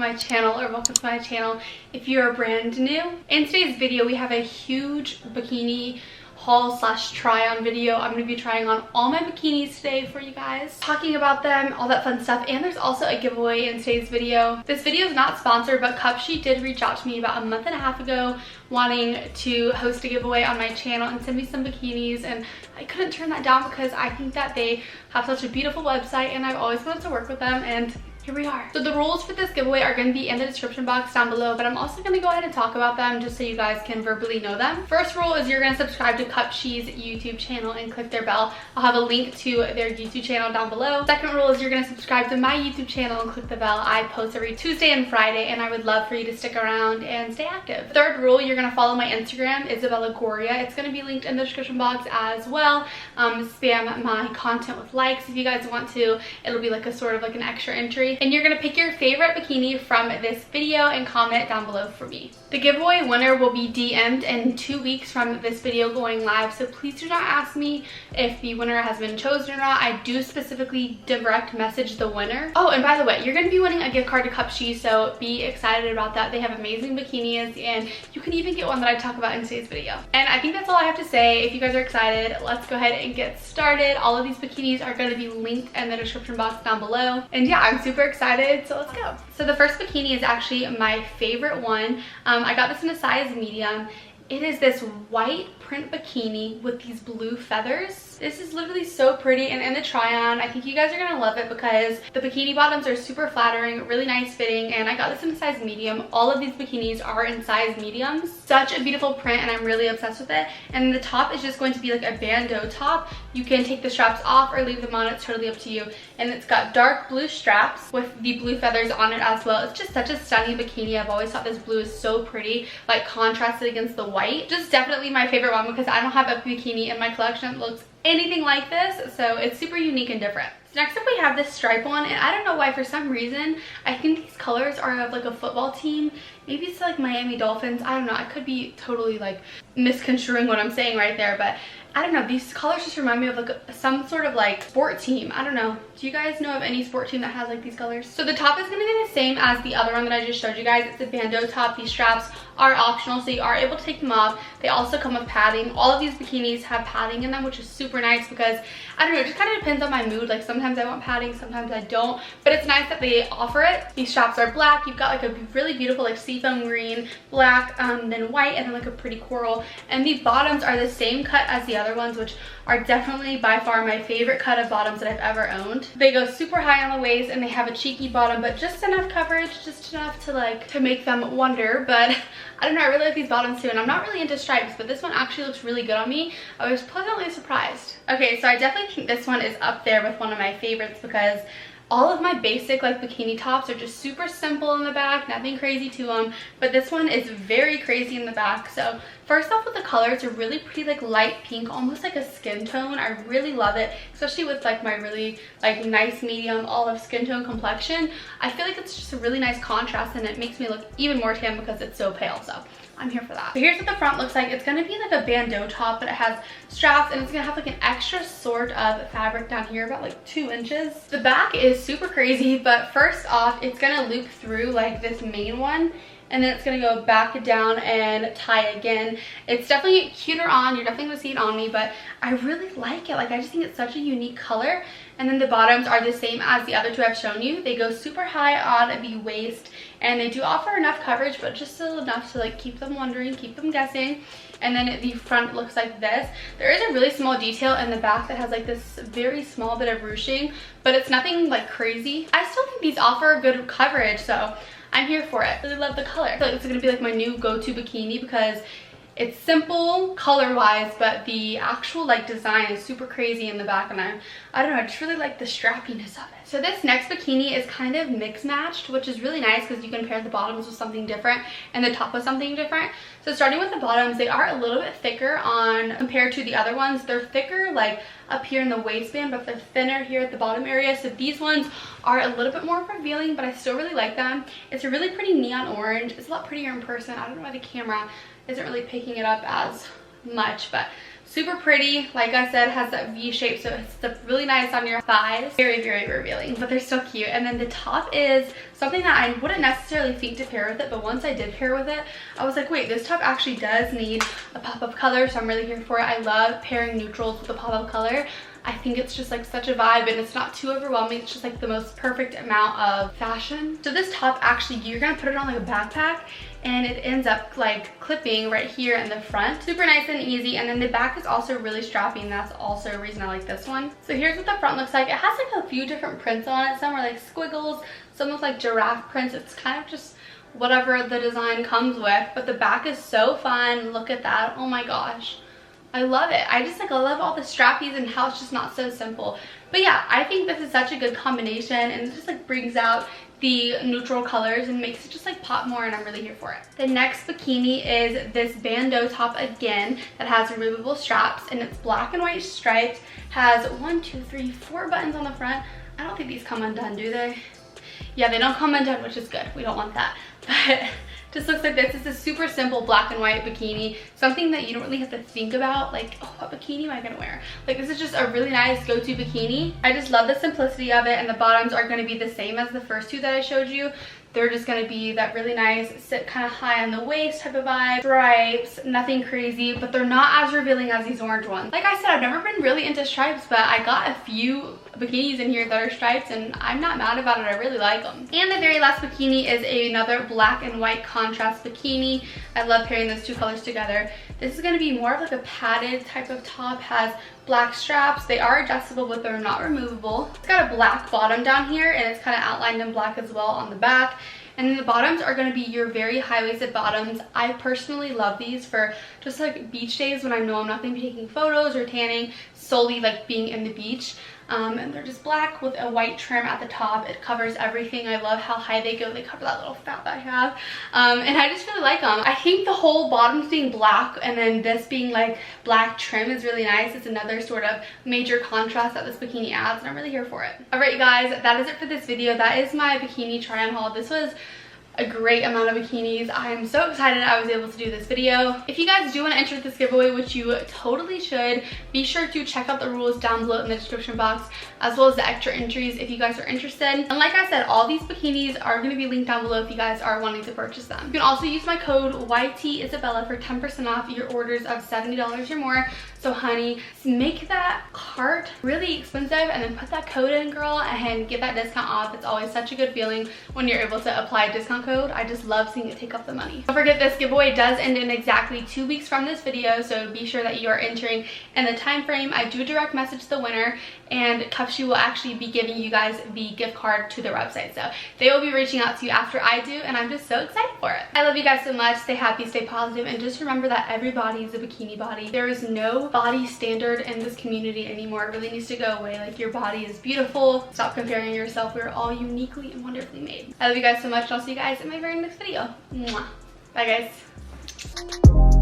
my channel, or welcome to my channel if you're brand new. In today's video we have a huge bikini haul slash try on video. I'm going to be trying on all my bikinis today for you guys, talking about them, all that fun stuff, and there's also a giveaway in today's video. This video is not sponsored, but Cupshe did reach out to me about a month and a half ago wanting to host a giveaway on my channel and send me some bikinis, and I couldn't turn that down because I think that they have such a beautiful website and I've always wanted to work with them, and here we are. So the rules for this giveaway are going to be in the description box down below, but I'm also going to go ahead and talk about them just so you guys can verbally know them. First rule is you're going to subscribe to Cupshe's YouTube channel and click their bell. I'll have a link to their YouTube channel down below. Second rule is you're going to subscribe to my YouTube channel and click the bell. I post every Tuesday and Friday, and I would love for you to stick around and stay active. Third rule, you're going to follow my Instagram, isabellagoria. It's going to be linked in the description box as well. Spam my content with likes if you guys want to. It'll be like a sort of like an extra entry. And you're going to pick your favorite bikini from this video and comment it down below for me. The giveaway winner will be DM'd in 2 weeks from this video going live, so please do not ask me if the winner has been chosen or not. I do specifically direct message the winner. Oh, and by the way, you're going to be winning a gift card to Cupshe, so be excited about that. They have amazing bikinis, and you can even get one that I talk about in today's video. And I think that's all I have to say. If you guys are excited, let's go ahead and get started. All of these bikinis are going to be linked in the description box down below. And yeah, I'm super excited, so let's go. So the first bikini is actually my favorite one. I got this in a size medium. It is this white print bikini with these blue feathers. This is literally so pretty, and in the try on, I think you guys are gonna love it because the bikini bottoms are super flattering, really nice fitting, and I got this in a size medium. All of these bikinis are in size mediums. Such a beautiful print, and I'm really obsessed with it. And the top is just going to be like a bandeau top. You can take the straps off or leave them on, it's totally up to you. And it's got dark blue straps with the blue feathers on it as well. It's just such a stunning bikini. I've always thought this blue is so pretty, like contrasted against the white. Just definitely my favorite one because I don't have a bikini in my collection that looks anything like this, so it's super unique and different. So next up we have this stripe one, and I don't know why, for some reason I think these colors are of like a football team. Maybe it's like Miami Dolphins, I don't know. I could be totally like misconstruing what I'm saying right there, but I don't know, these colors just remind me of like some sort of like sport team. I don't know. Do you guys know of any sport team that has like these colors? So the top is going to be the same as the other one that I just showed you guys. It's a bandeau top. These straps are optional, so you are able to take them off. They also come with padding. All of these bikinis have padding in them, which is super nice because, I don't know, it just kind of depends on my mood. Like sometimes I want padding, sometimes I don't, but it's nice that they offer it. These straps are black. You've got like a really beautiful like seafoam green, black, then white, and then like a pretty coral. And the bottoms are the same cut as the other ones, which are definitely by far my favorite cut of bottoms that I've ever owned. They go super high on the waist, and they have a cheeky bottom, but just enough coverage, just enough to make them wonder. But I don't know, I really like these bottoms too, and I'm not really into stripes, but this one actually looks really good on me. I was pleasantly surprised. Okay, so I definitely think this one is up there with one of my favorites because all of my basic like bikini tops are just super simple in the back, nothing crazy to them, but this one is very crazy in the back. So first off, with the color, it's a really pretty like light pink, almost like a skin tone. I really love it, especially with like my really like nice medium olive skin tone complexion. I feel like it's just a really nice contrast, and it makes me look even more tan because it's so pale, so I'm here for that. So here's what the front looks like. It's going to be like a bandeau top, but it has straps, and it's going to have like an extra sort of fabric down here, about like 2 inches. The back is super crazy, but first off, it's going to loop through like this main one, and then it's going to go back down and tie again. It's definitely cuter on. You're definitely going to see it on me, but I really like it. Like, I just think it's such a unique color. And then the bottoms are the same as the other two I've shown you. They go super high on the waist, and they do offer enough coverage, but just still enough to like keep them wondering, keep them guessing. And then the front looks like this. There is a really small detail in the back that has like this very small bit of ruching, but it's nothing like crazy. I still think these offer good coverage, so I'm here for it. Really love the color. I feel like it's gonna be like my new go-to bikini because it's simple color-wise, but the actual like design is super crazy in the back, and I don't know, I just really like the strappiness of it. So this next bikini is kind of mix matched, which is really nice because you can pair the bottoms with something different and the top with something different. So starting with the bottoms, they are a little bit thicker on compared to the other ones. They're thicker like up here in the waistband, but they're thinner here at the bottom area. So these ones are a little bit more revealing, but I still really like them. It's a really pretty neon orange. It's a lot prettier in person. I don't know why the camera isn't really picking it up as much, but Super pretty. Like I said, has that V shape, so it's really nice on your thighs. Very, very revealing, but they're still cute. And then the top is something that I wouldn't necessarily think to pair with it, but once I did pair with it, I was like, wait, this top actually does need a pop of color, so I'm really here for it. I love pairing neutrals with a pop of color. I think it's just like such a vibe, and it's not too overwhelming. It's just like the most perfect amount of fashion. So this top, actually, you're gonna put it on like a backpack, and it ends up like clipping right here in the front. Super nice and easy. And then the back is also really strappy, and that's also a reason I like this one. So here's what the front looks like. It has like a few different prints on it. Some are like squiggles, some look like giraffe prints. It's kind of just whatever the design comes with, but the back is so fun. Look at that. Oh my gosh, I love it. I just like, I love all the strappies and how it's just not so simple. But yeah, I think this is such a good combination, and it just like brings out the neutral colors and makes it just like pop more, and I'm really here for it. The next bikini is this bandeau top again that has removable straps, and it's black and white striped, has 1, 2, 3, 4 buttons on the front. I don't think these come undone, do they? Yeah, they don't come undone, which is good. We don't want that. But just looks like this. It's a super simple black and white bikini, something that you don't really have to think about, like, oh, what bikini am I gonna wear? Like, this is just a really nice go-to bikini. I just love the simplicity of it, and the bottoms are gonna be the same as the first two that I showed you. They're just gonna be that really nice, sit kind of high on the waist type of vibe. Stripes, nothing crazy, but they're not as revealing as these orange ones. Like I said, I've never been really into stripes, but I got a few bikinis in here that are stripes, and I'm not mad about it. I really like them. And the very last bikini is another black and white contrast bikini. I love pairing those two colors together. This is gonna be more of like a padded type of top, has black straps. They are adjustable, but they're not removable. It's got a black bottom down here, and it's kind of outlined in black as well on the back. And then the bottoms are going to be your very high-waisted bottoms. I personally love these for just like beach days when I know I'm not going to be taking photos or tanning, solely like being in the beach. And they're just black with a white trim at the top. It covers everything. I love how high they go. They cover that little fat that I have. And I just really like them. I think the whole bottoms being black and then this being like black trim is really nice. It's another sort of major contrast that this bikini adds, and I'm really here for it. Alright, you guys, that is it for this video. That is my bikini try-on haul. This was a great amount of bikinis. I'm so excited I was able to do this video. If you guys do want to enter this giveaway, which you totally should, be sure to check out the rules down below in the description box, as well as the extra entries if you guys are interested. And like I said, all these bikinis are going to be linked down below if you guys are wanting to purchase them. You can also use my code YTIsabella for 10% off your orders of $70 or more. So honey, make that cart really expensive and then put that code in, girl, and get that discount off. It's always such a good feeling when you're able to apply a discount code. I just love seeing it take up the money. Don't forget, this giveaway does end in exactly 2 weeks from this video, so be sure that you are entering in the time frame. I do direct message the winner, and Cupshe will actually be giving you guys the gift card to their website. So they will be reaching out to you after I do, and I'm just so excited for it. I love you guys so much. Stay happy, stay positive, and just remember that every body is a bikini body. There is no body standard in this community anymore. It really needs to go away. Like, your body is beautiful. Stop comparing yourself. We're all uniquely and wonderfully made. I love you guys so much, and I'll see you guys in my very next video. Mwah. Bye, guys.